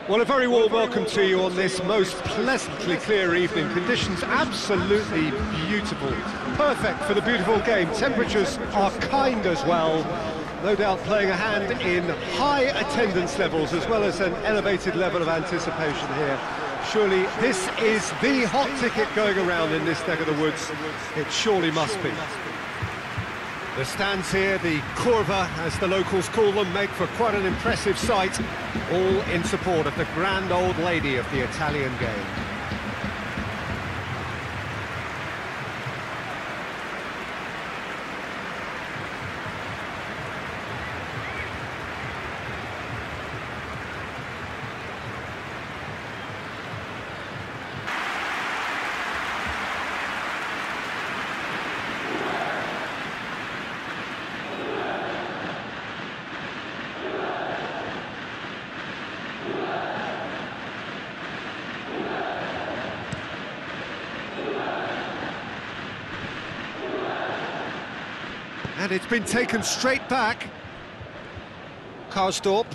Well, a very warm welcome to you on this most pleasantly clear evening. Conditions absolutely beautiful. Perfect for the beautiful game. Temperatures are kind as well. No doubt playing a hand in high attendance levels as well as an elevated level of anticipation here. Surely this is the hot ticket going around in this neck of the woods. It surely must be. The stands here, the curva, as the locals call them, make for quite an impressive sight, all in support of the grand old lady of the Italian game. And it's been taken straight back. Karsdorp.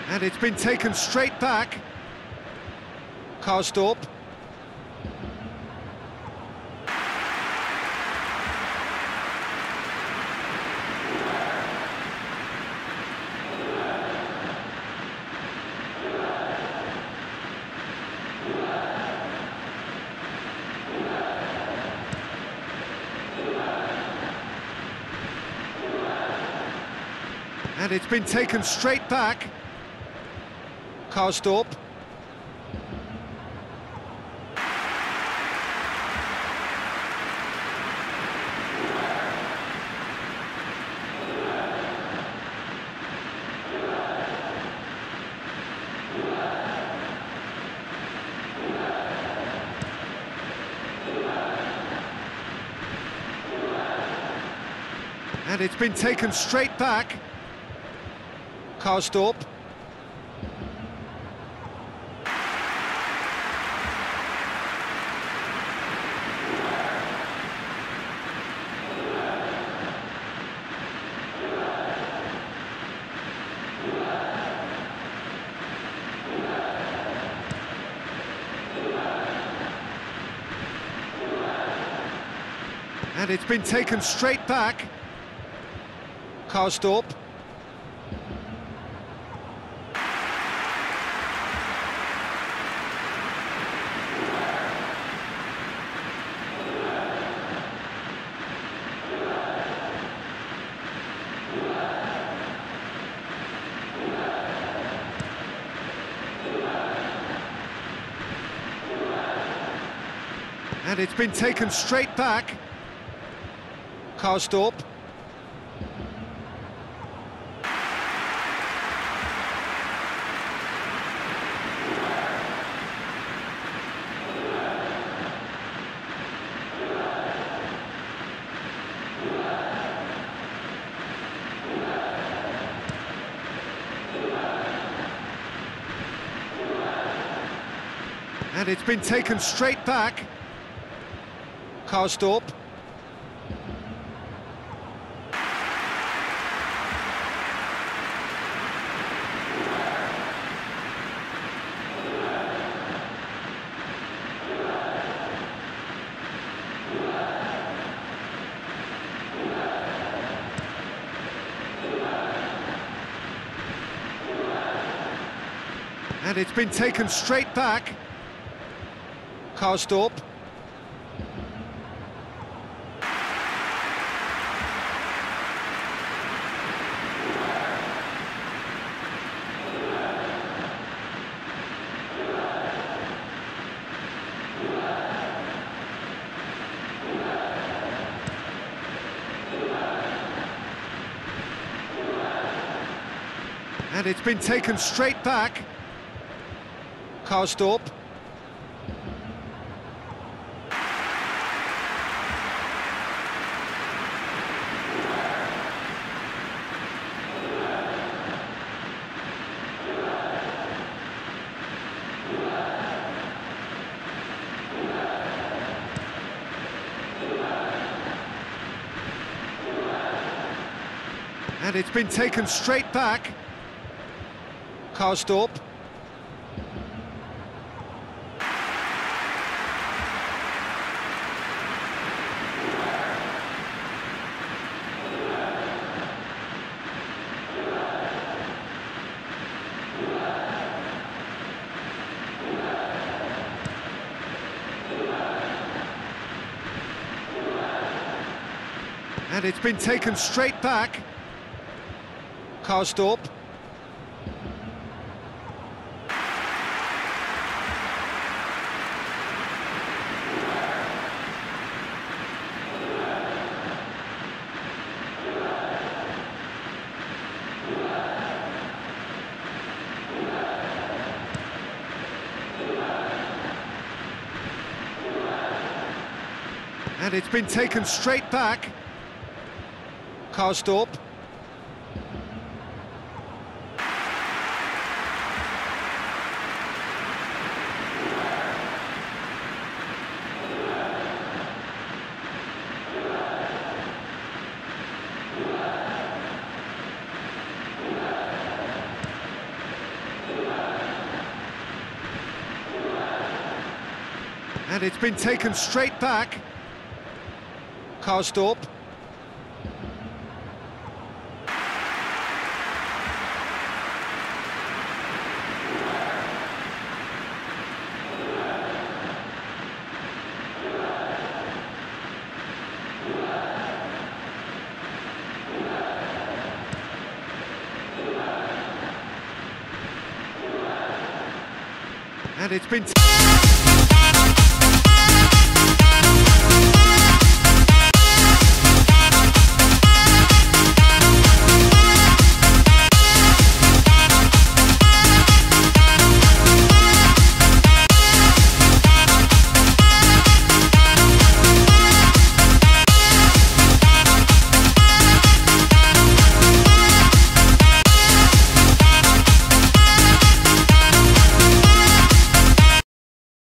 And it's been taken straight back. Karsdorp. And it's been taken straight back. Karsdorp. And it's been taken straight back. Karsdorp. And it's been taken straight back. Karsdorp. And it's been taken straight back. Karsdorp. And it's been taken straight back. Karsdorp. And it's been taken straight back. Karsdorp. And it's been taken straight back. Karsdorp. And it's been taken straight back. Karsdorp. And it's been taken straight back. Karsdorp. And it's been taken straight back. Karsdorp. And it's been taken straight back. Karsdorp. And it's been